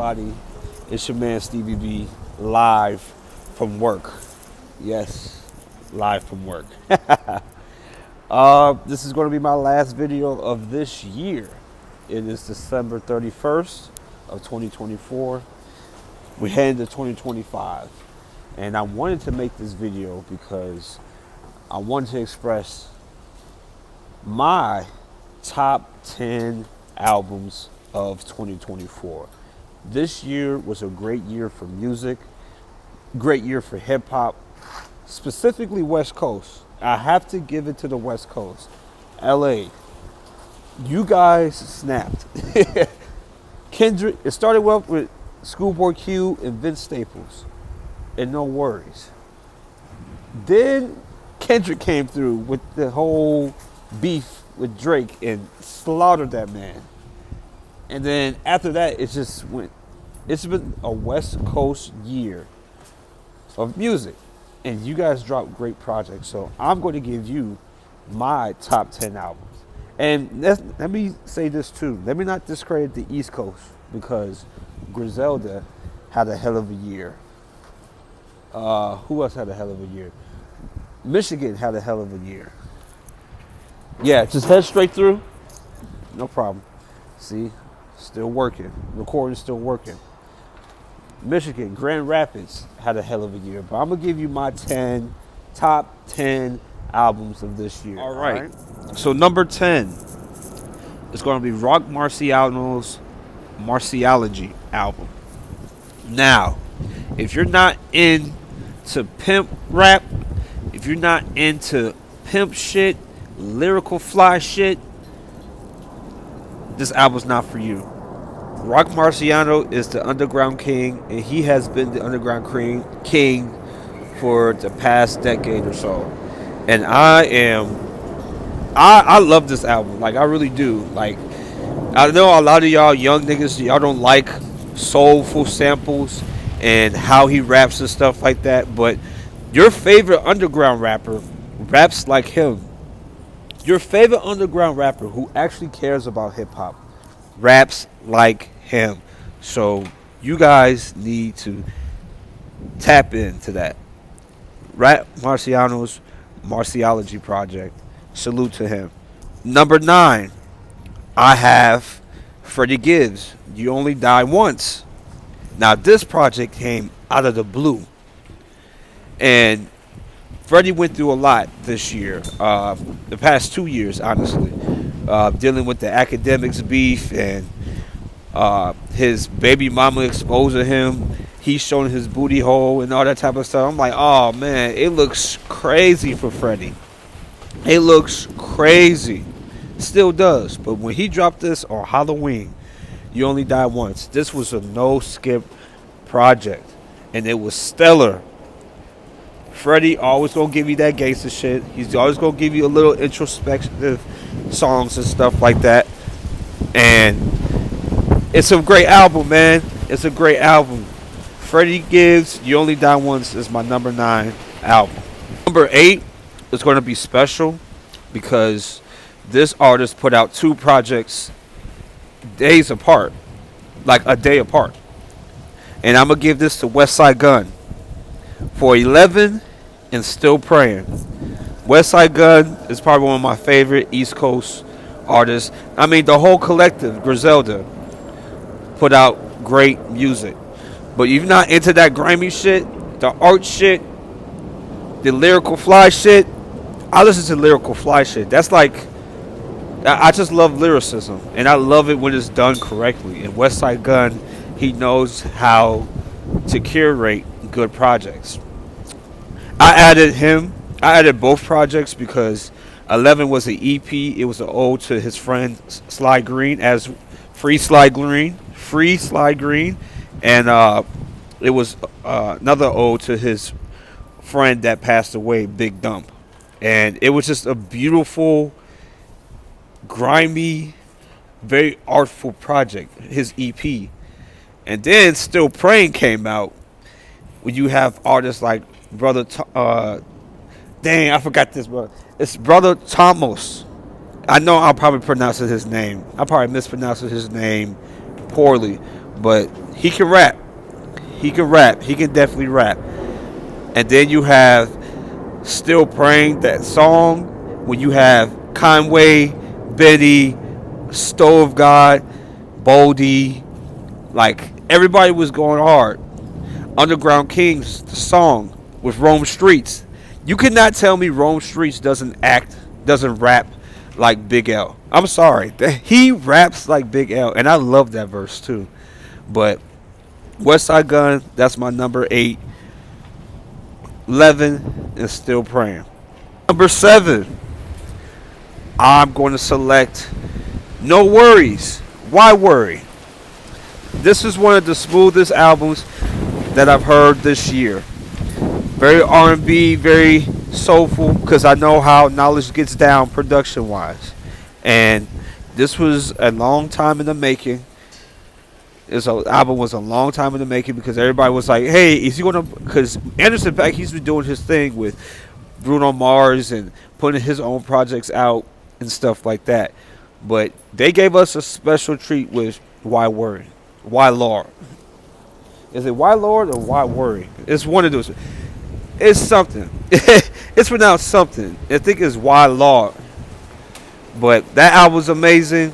everybody? It's your man Stevie B, live from work. Yes, live from work. This is going to be my last video of this year. It is December 31st of 2024. We head into 2025. And I wanted to make this video because I wanted to express my top 10 albums of 2024. This year was a great year for music, great year for hip hop, specifically West Coast. I have to give it to the West Coast. LA, you guys snapped. Kendrick, it started well with ScHoolboy Q and Vince Staples, and No Worries. Then Kendrick came through with the whole beef with Drake and slaughtered that man. And then after that, it's been a West Coast year of music. And you guys dropped great projects. So I'm going to give you my top 10 albums. And let me say this too. Let me not discredit the East Coast, because Griselda had a hell of a year. Who else had a hell of a year? Michigan had a hell of a year. Yeah, just head straight through. No problem. See, still working. Recording still working. Michigan, Grand Rapids had a hell of a year. But I'm going to give you my top 10 albums of this year. All right. So number 10 is going to be Rock Marciano's Marciology album. Now, if you're not into pimp rap, if you're not into pimp shit, lyrical fly shit, this album's not for you. Rock Marciano is the underground king, and he has been the underground king for the past decade or so. And I love this album. Like, I really do. Like, I know a lot of y'all young niggas, y'all don't like soulful samples and how he raps and stuff like that, but your favorite underground rapper raps like him. Your favorite underground rapper who actually cares about hip-hop raps like him. So you guys need to tap into that. Rock Marciano's Marciology project. Salute to him. Number 9, I have Freddie Gibbs, You Only Die Once. Now, this project came out of the blue. And Freddie went through a lot this year, the past 2 years, honestly, dealing with the academics beef and his baby mama exposing him. He's showing his booty hole and all that type of stuff. I'm like, oh, man, it looks crazy for Freddie. It looks crazy. Still does. But when he dropped this on Halloween, You Only Die Once, this was a no-skip project. And it was stellar. Freddie always gonna give you that gangster shit. He's always gonna give you a little introspective songs and stuff like that. And it's a great album, man. It's a great album. Freddie Gibbs, You Only Die Once is my number 9 album. Number 8 is gonna be special because this artist put out 2 projects days apart, like a day apart. And I'm gonna give this to Westside Gunn for 11 and Still Praying. Westside Gunn is probably one of my favorite East Coast artists. I mean, the whole collective, Griselda, put out great music. But if you're not into that grimy shit, the art shit, the lyrical fly shit, I listen to lyrical fly shit. That's like, I just love lyricism. And I love it when it's done correctly. And Westside Gunn, he knows how to curate good projects. I added both projects because 11 was an EP. It was an ode to his friend Sly Green as Free Sly Green, and it was another ode to his friend that passed away, Big Dump. And it was just a beautiful, grimy, very artful project, his EP. And then Still Praying came out, when you have artists like Brother, dang, I forgot this, brother. It's Brother Thomas. I know I'll probably pronounce his name. I probably mispronounced his name poorly, but He can rap. He can rap. He can definitely rap. And then you have Still Praying, that song, when you have Conway, Benny, Stove God, Boldy, like everybody was going hard. Underground Kings, the song with Rome Streets. You cannot tell me Rome Streets doesn't rap like Big L. I'm sorry. He raps like Big L, and I love that verse too. But West Side Gun, that's my number 8. 11 is Still Praying. Number 7, I'm going to select No Worries. Why Worry? This is one of the smoothest albums that I've heard this year. Very R&B, very soulful, because I know how Knowledge gets down production-wise. And this was a long time in the making. This album was a long time in the making because everybody was like, hey, is he going to... Because Anderson .Paak, he's been doing his thing with Bruno Mars and putting his own projects out and stuff like that. But they gave us a special treat with Why Worry? Why Lord? Is it Why Lord or Why Worry? It's one of those. It's something. It's pronounced something. I think it's Why Lord. But that album's amazing.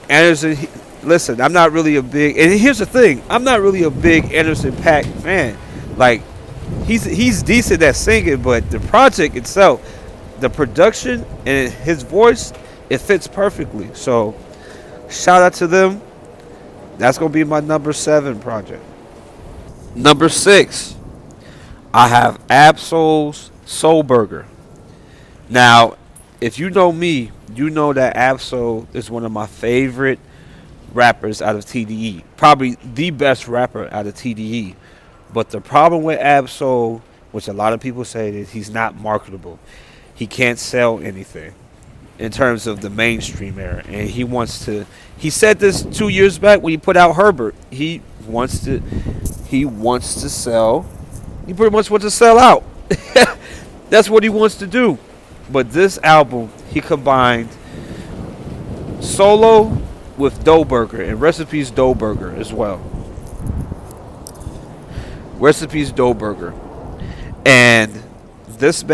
Anderson, listen, I'm not really a big... And here's the thing. I'm not really a big Anderson .Paak fan. Like, he's decent at singing, but the project itself, the production and his voice, it fits perfectly. So, shout out to them. That's going to be my number 7 project. Number 6, I have Ab-Soul's Soul Burger. Now, if you know me, you know that Ab-Soul is one of my favorite rappers out of TDE. Probably the best rapper out of TDE. But the problem with Ab-Soul, which a lot of people say, is he's not marketable. He can't sell anything in terms of the mainstream era. And he said this 2 years back when he put out Herbert. He wants to sell. He pretty much wants to sell out. That's what he wants to do. But this album, he combined solo with Dough Burger, and Recipes Dough Burger as well. Recipes Dough Burger. And this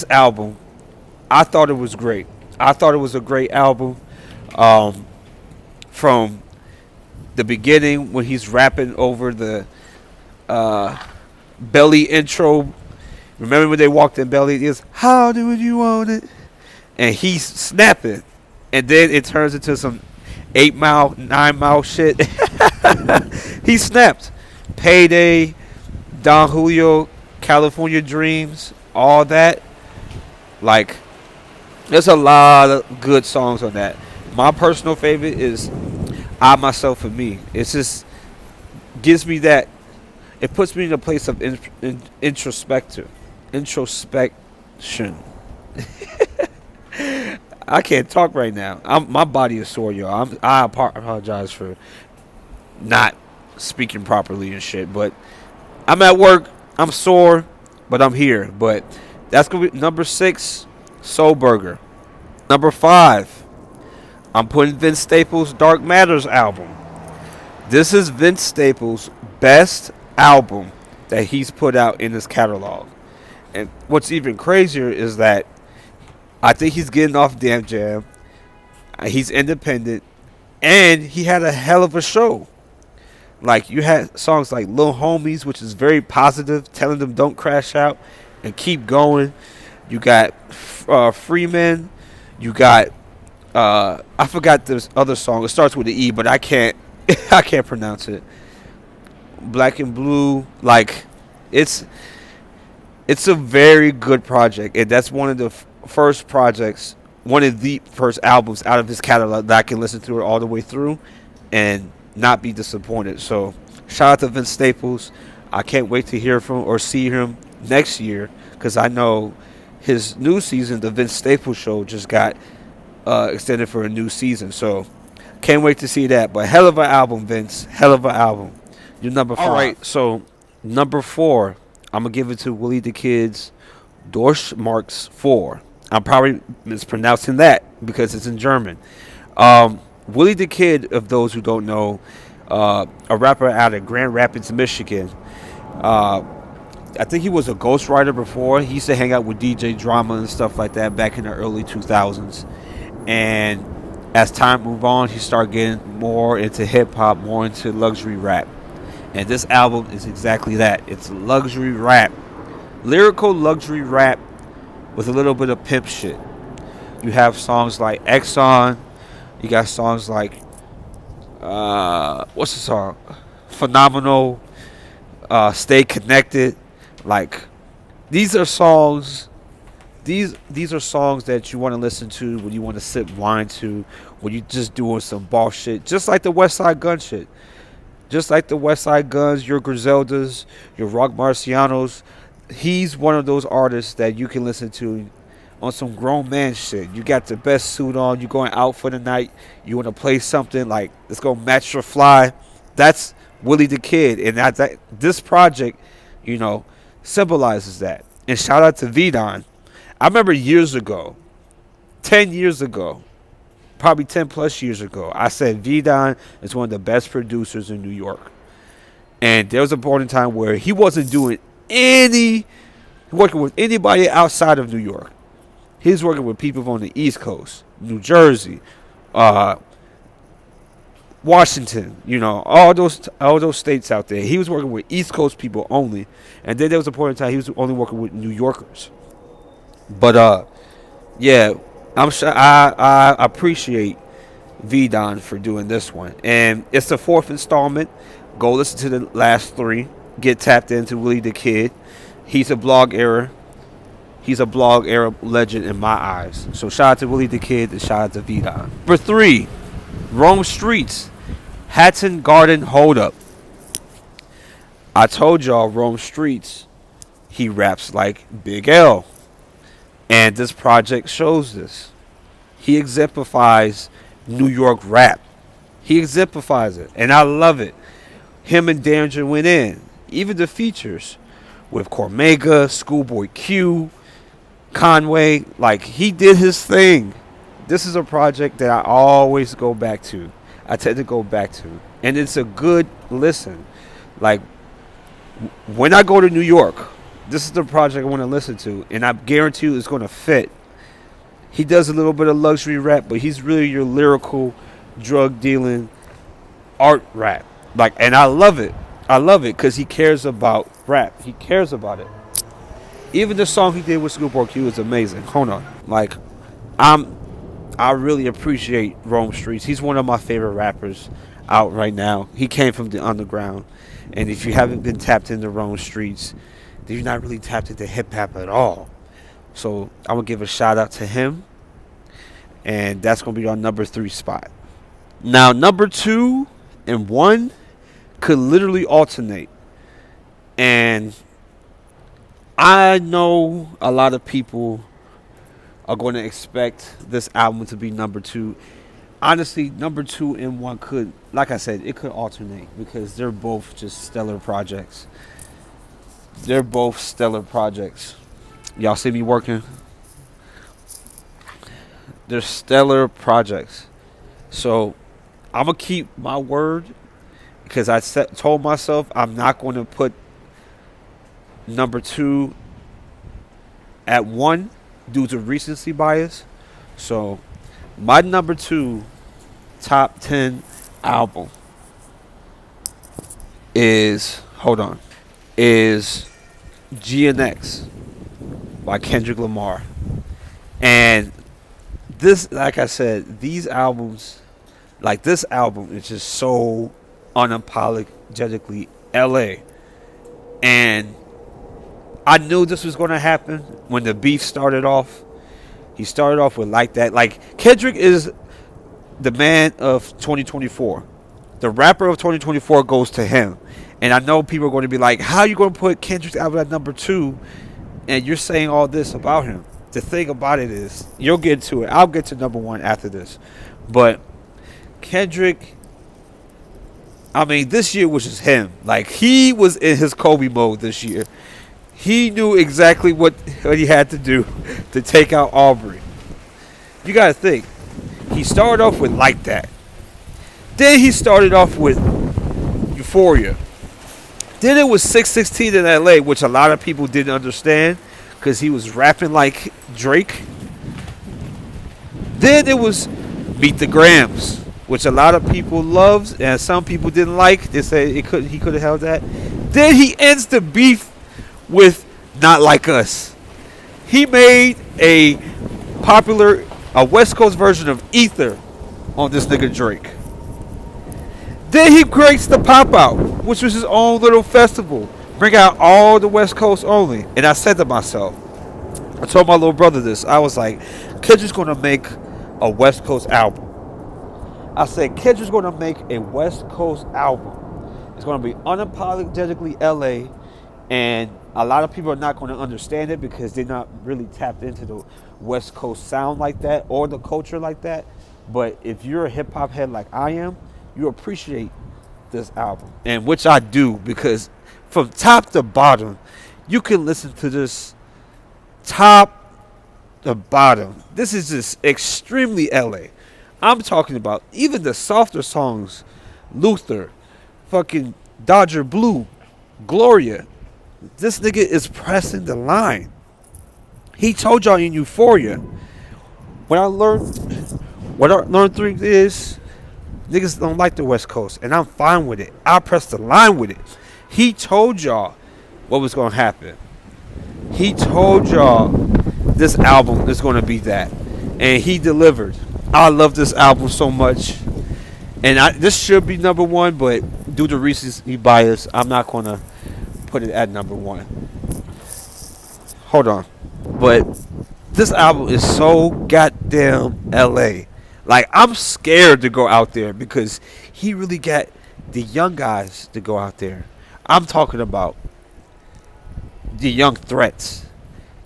album, I thought it was great. I thought it was a great album. From the beginning when he's rapping over the Belly intro. Remember when they walked in Belly? It's how do you want it? And he's snapping. And then it turns into some 8 Mile, 9 Mile shit. He snapped. Payday, Don Julio, California Dreams, all that. Like, there's a lot of good songs on that. My personal favorite is I, Myself, and Me. It just gives me that. It puts me in a place of introspection. I can't talk right now. My body is sore, y'all. I apologize for not speaking properly and shit. But I'm at work. I'm sore, but I'm here. But that's going to be number 6, Soul Burger. Number 5, I'm putting Vince Staples' Dark Matters album. This is Vince Staples' best album that he's put out in his catalog. And what's even crazier is that I think he's getting off Damn Jam. He's independent. And he had a hell of a show. Like, you had songs like Lil Homies, which is very positive, telling them don't crash out and keep going. You got Freeman. You got, I forgot this other song. It starts with the E, but I can't pronounce it. Black and Blue. Like, it's a very good project. And that's one of the first projects, one of the first albums out of his catalog that I can listen to it all the way through and not be disappointed. So shout out to Vince Staples. I can't wait to hear from or see him next year, because I know his new season, the Vince Staples Show, just got extended for a new season. So can't wait to see that. But hell of an album, Vince. Hell of an album. You're number 5. All right, so number 4, I'm going to give it to Willie the Kid's Dorsch Marks 4. I'm probably mispronouncing that because it's in German. Willie the Kid, of those who don't know, a rapper out of Grand Rapids, Michigan. Uh, I think he was a ghostwriter before. He used to hang out with DJ Drama and stuff like that back in the early 2000s. And as time moved on, he started getting more into hip hop, more into luxury rap. And this album is exactly that. It's luxury rap. Lyrical luxury rap with a little bit of pimp shit. You have songs like Exxon. You got songs like, what's the song? Phenomenal. Stay Connected. Like, these are songs. These are songs that you want to listen to when you want to sip wine to, when you just doing some boss shit, just like the West Side Gun shit, just like the West Side Guns, your Griseldas, your Rock Marcianos. He's one of those artists that you can listen to on some grown man shit. You got the best suit on, you going out for the night, you want to play something like let's go match your fly. That's Willie the Kid, and this project, symbolizes that. And shout out to V-Don. I remember years ago, 10 years ago, probably 10 plus years ago, I said V-Don is one of the best producers in New York. And there was a point in time where he wasn't doing working with anybody outside of New York. He was working with people on the East Coast, New Jersey, Washington, all those states out there. He was working with East Coast people only. And then there was a point in time he was only working with New Yorkers. But yeah, I'm sure I appreciate V-Don for doing this one. And it's the 4th installment. Go listen to the last 3. Get tapped into Willie the Kid. He's a blog era legend in my eyes. So shout out to Willie the Kid and shout out to V-Don. Number 3, Rome Streets, Hatton Garden Hold Up. I told y'all Rome Streets, he raps like Big L. And this project shows this. He exemplifies New York rap. He exemplifies it. And I love it. Him and Danger went in. Even the features with Cormega, ScHoolboy Q, Conway. Like, he did his thing. This is a project that I always go back to. I tend to go back to. And it's a good listen. Like, when I go to New York, this is the project I want to listen to, and I guarantee you it's going to fit. He does a little bit of luxury rap, but he's really your lyrical, drug dealing, art rap. Like, and I love it. I love it because he cares about rap. He cares about it. Even the song he did with ScHoolboy Q is amazing. Hold on, like, I really appreciate Rome Streets. He's one of my favorite rappers out right now. He came from the underground, and if you haven't been tapped into Rome Streets, you're not really tapped into hip-hop at all. So I'm going to give a shout-out to him. And that's going to be our number 3 spot. Now, number 2 and 1 could literally alternate. And I know a lot of people are going to expect this album to be number 2. Honestly, number 2 and 1 could, like I said, it could alternate. Because they're both just stellar projects. They're both stellar projects. Y'all see me working? They're stellar projects. So I'm going to keep my word because I told myself I'm not going to put number 2 at 1 due to recency bias. So my number 2 top 10 album is GNX by Kendrick Lamar. And this, like I said, these albums, like this album is just so unapologetically LA. And I knew this was going to happen when the beef started off. He started off with Like That. Like, Kendrick is the man of 2024. The rapper of 2024 goes to him. And I know people are going to be like, how are you going to put Kendrick's album at number 2 and you're saying all this about him? The thing about it is, you'll get to it. I'll get to number 1 after this. But Kendrick, I mean, this year was just him. Like, he was in his Kobe mode this year. He knew exactly what he had to do to take out Aubrey. You got to think. He started off with Like That. Then he started off with Euphoria. Then it was 616 in LA, which a lot of people didn't understand because he was rapping like Drake. Then it was Meet the Grams, which a lot of people loved and some people didn't like. They said he could have held that. Then he ends the beef with Not Like Us. He made a West Coast version of Ether on this nigga Drake. Then he creates the Pop Out, which was his own little festival. Bring out all the West Coast only. And I said to myself, I told my little brother this. I was like, Kendrick's going to make a West Coast album. I said, Kendrick's going to make a West Coast album. It's going to be unapologetically LA. And a lot of people are not going to understand it because they're not really tapped into the West Coast sound like that or the culture like that. But if you're a hip-hop head like I am, you appreciate this album. And which I do, because from top to bottom, you can listen to this top to bottom. This is just extremely LA. I'm talking about even the softer songs, Luther, fucking Dodger Blue, Gloria. This nigga is pressing the line. He told y'all in Euphoria. What I learned through is niggas don't like the West Coast, and I'm fine with it. I pressed the line with it. He told y'all what was going to happen. He told y'all this album is going to be that, and he delivered. I love this album so much, and this should be number one, but due to recency bias, I'm not going to put it at number one. Hold on. But this album is so goddamn LA. Like, I'm scared to go out there because he really got the young guys to go out there. I'm talking about the young threats,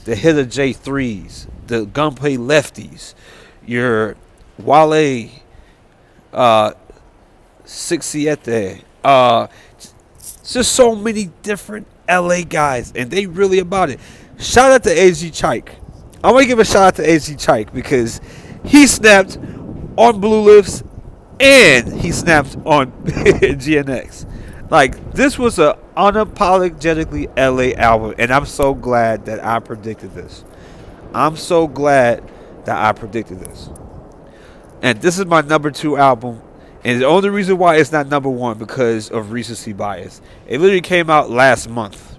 the Hitter J3s, the Gunplay Lefties, your Wale, 6siete, just so many different LA guys, and they really about it. Shout out to AG Chike. I want to give a shout out to AG Chike because he snapped on BlueLips and he snapped on GNX. Like, this was a unapologetically LA album, and I'm so glad that I predicted this. I'm so glad that I predicted this. And this is my number 2 album. And the only reason why it's not number 1 because of recency bias. It literally came out last month.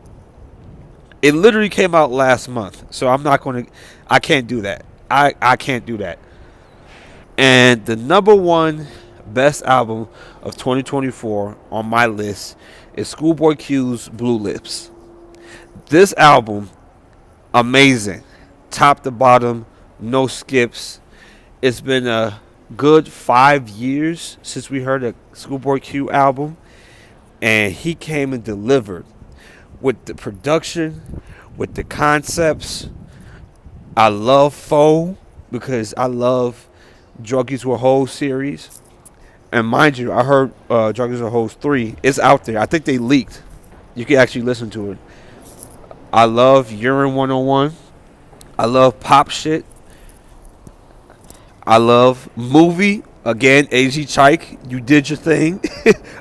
So I'm not going to... I can't do that. I can't do that. And the number 1 best album of 2024 on my list is ScHoolboy Q's BlueLips. This album, amazing. Top to bottom, no skips. It's been a good 5 years since we heard a ScHoolboy Q album, and he came and delivered with the production, with the concepts. I love Foe because I love Druggies With Hoes series, and mind you, I heard Druggies With Hoes 3 is out there. I think they leaked. You can actually listen to it. I love Urine 101. I love Pop Shit. I love Movie. Again, AG Chike, you did your thing.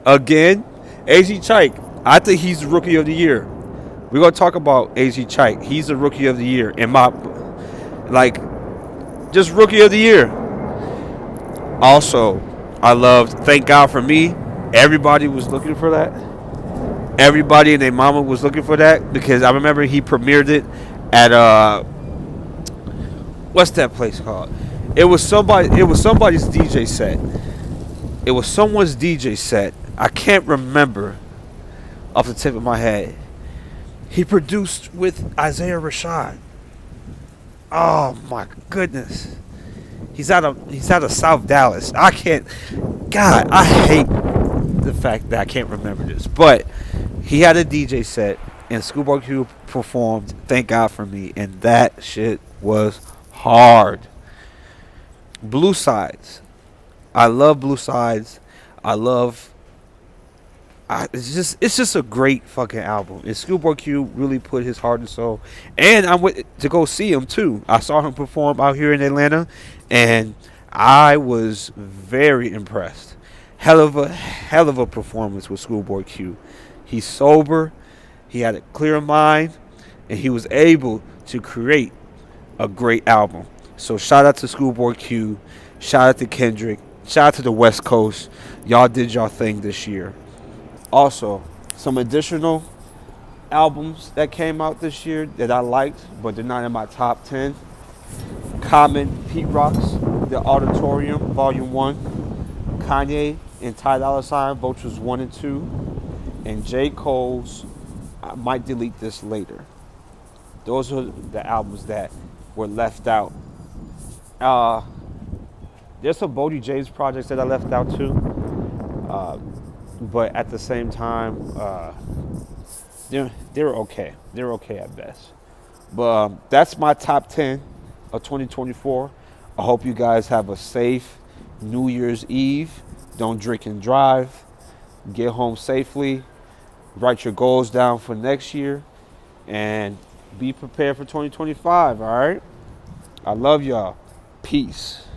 Again, AG Chike, I think he's the Rookie of the Year. We're going to talk about AG Chike. He's the Rookie of the Year. In my, just Rookie of the Year. Also, I loved Thank God For Me. Everybody was looking for that. Everybody and their mama was looking for that because I remember he premiered it at, what's that place called? It was somebody's DJ set. It was someone's DJ set. I can't remember off the tip of my head. He produced with Isaiah Rashad. Oh my goodness. He's out of South Dallas. I hate the fact that I can't remember this. But he had a DJ set and ScHoolboy Q performed Thank God For Me, and that shit was hard. Blue Sides. I love Blue Sides. It's just a great fucking album. And ScHoolboy Q really put his heart and soul. And I went to go see him too. I saw him perform out here in Atlanta, and I was very impressed. hell of a performance with ScHoolboy Q. He's sober, he had a clear mind, and he was able to create a great album. So shout out to ScHoolboy Q, shout out to Kendrick, shout out to the West Coast. Y'all did y'all thing this year. Also, some additional albums that came out this year that I liked, but they're not in my top 10. Common, Pete Rock's The Auditorium, Volume 1. Kanye and Ty Dolla $ign, Vultures 1 and 2. And J. Cole's I Might Delete This Later. Those are the albums that were left out. There's some Bodie James projects that I left out too. But at the same time, they're okay. They're okay at best. But that's my top 10 of 2024. I hope you guys have a safe New Year's Eve. Don't drink and drive. Get home safely. Write your goals down for next year. And be prepared for 2025, all right? I love y'all. Peace.